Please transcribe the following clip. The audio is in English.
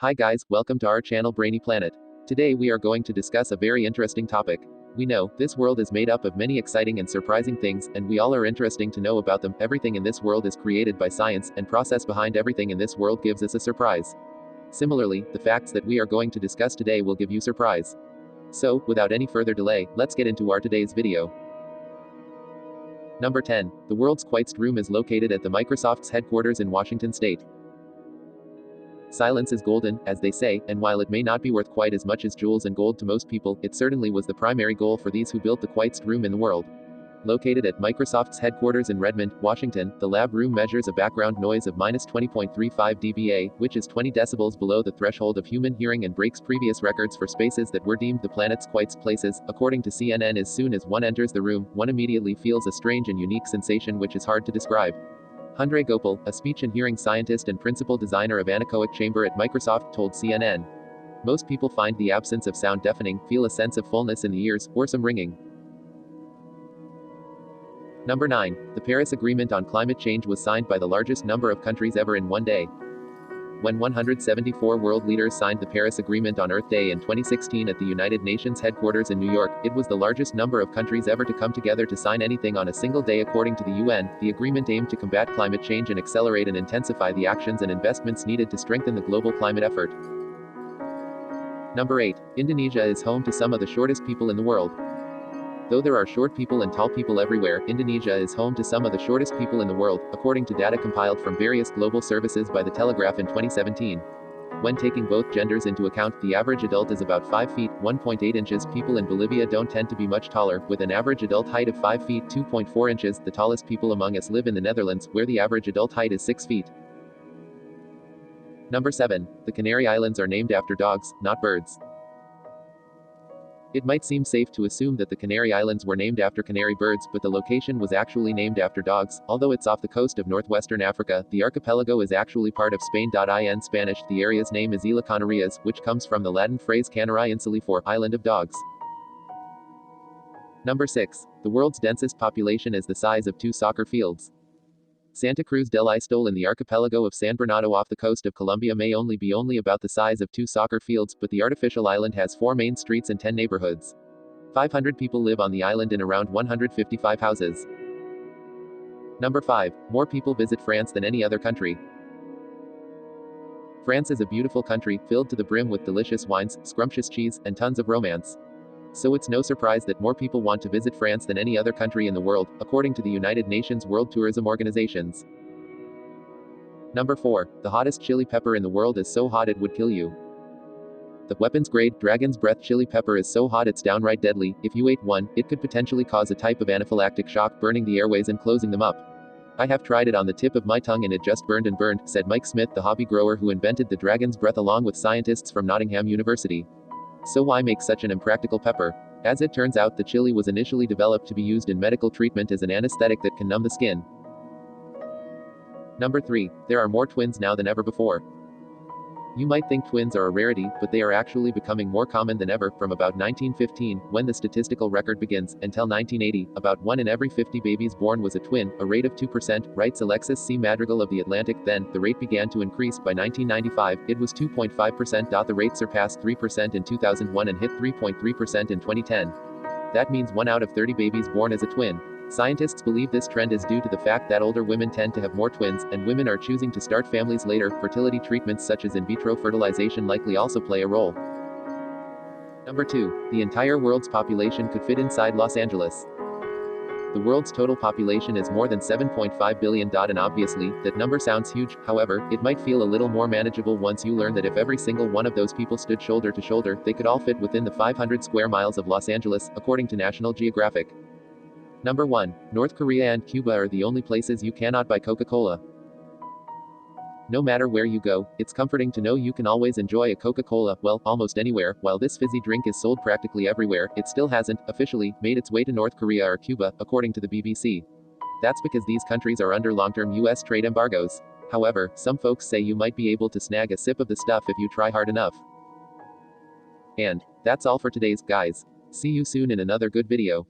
Hi guys, welcome to our channel Brainy Planet. Today we are going to discuss a very interesting topic. We know, this world is made up of many exciting and surprising things, and we all are interesting to know about them. Everything in this world is created by science, and process behind everything in this world gives us a surprise. Similarly, the facts that we are going to discuss today will give you surprise. So, without any further delay, let's get into our today's video. Number 10. The world's quietest room is located at the Microsoft's headquarters in Washington State. Silence is golden, as they say, and while it may not be worth quite as much as jewels and gold to most people, it certainly was the primary goal for these who built the quietest room in the world. Located at Microsoft's headquarters in Redmond, Washington, the lab room measures a background noise of -20.35 dBA, which is 20 decibels below the threshold of human hearing and breaks previous records for spaces that were deemed the planet's quietest places. According to CNN, as soon as one enters the room, one immediately feels a strange and unique sensation which is hard to describe. Andre Gopal, a speech and hearing scientist and principal designer of anechoic chamber at Microsoft, told CNN. Most people find the absence of sound deafening, feel a sense of fullness in the ears, or some ringing. Number 9. The Paris Agreement on Climate Change was signed by the largest number of countries ever in one day. When 174 world leaders signed the Paris Agreement on Earth Day in 2016 at the United Nations headquarters in New York, it was the largest number of countries ever to come together to sign anything on a single day. According to the UN, the agreement aimed to combat climate change and accelerate and intensify the actions and investments needed to strengthen the global climate effort. Number 8. Indonesia is home to some of the shortest people in the world. Though there are short people and tall people everywhere, Indonesia is home to some of the shortest people in the world, according to data compiled from various global services by The Telegraph in 2017. When taking both genders into account, the average adult is about 5 feet, 1.8 inches. People in Bolivia don't tend to be much taller, with an average adult height of 5 feet, 2.4 inches. The tallest people among us live in the Netherlands, where the average adult height is 6 feet. Number 7. The Canary Islands are named after dogs, not birds. It might seem safe to assume that the Canary Islands were named after canary birds, but the location was actually named after dogs. Although it's off the coast of northwestern Africa, the archipelago is actually part of Spain. In Spanish, the area's name is Isla Canarias, which comes from the Latin phrase Canariae Insulae for island of dogs. Number 6. The world's densest population is the size of 2 soccer fields. Santa Cruz del Istol in the archipelago of San Bernardo off the coast of Colombia may only be about the size of 2 soccer fields, but the artificial island has 4 main streets and 10 neighborhoods. 500 people live on the island in around 155 houses. Number 5. More people visit France than any other country. France is a beautiful country, filled to the brim with delicious wines, scrumptious cheese, and tons of romance. So it's no surprise that more people want to visit France than any other country in the world, according to the United Nations World Tourism Organizations. Number 4. The hottest chili pepper in the world is so hot it would kill you. The weapons-grade, dragon's breath chili pepper is so hot it's downright deadly. If you ate one, it could potentially cause a type of anaphylactic shock, burning the airways and closing them up. I have tried it on the tip of my tongue and it just burned and burned, said Mike Smith, the hobby grower who invented the dragon's breath along with scientists from Nottingham University. So why make such an impractical pepper? As it turns out, the chili was initially developed to be used in medical treatment as an anesthetic that can numb the skin. Number 3. There are more twins now than ever before. You might think twins are a rarity, but they are actually becoming more common than ever. From about 1915, when the statistical record begins, until 1980, about 1 in every 50 babies born was a twin, a rate of 2%, writes Alexis C. Madrigal of The Atlantic. Then, the rate began to increase. By 1995, it was 2.5%. The rate surpassed 3% in 2001 and hit 3.3% in 2010. That means 1 out of 30 babies born is a twin. Scientists believe this trend is due to the fact that older women tend to have more twins, and women are choosing to start families later. Fertility treatments such as in vitro fertilization likely also play a role. Number 2. The entire world's population could fit inside Los Angeles. The world's total population is more than 7.5 billion. And obviously, that number sounds huge. However, it might feel a little more manageable once you learn that if every single one of those people stood shoulder to shoulder, they could all fit within the 500 square miles of Los Angeles, according to National Geographic. Number 1. North Korea and Cuba are the only places you cannot buy Coca-Cola. No matter where you go, it's comforting to know you can always enjoy a Coca-Cola, well, almost anywhere. While this fizzy drink is sold practically everywhere, it still hasn't, officially, made its way to North Korea or Cuba, according to the BBC. That's because these countries are under long-term US trade embargoes. However, some folks say you might be able to snag a sip of the stuff if you try hard enough. And that's all for today's, guys. See you soon in another good video.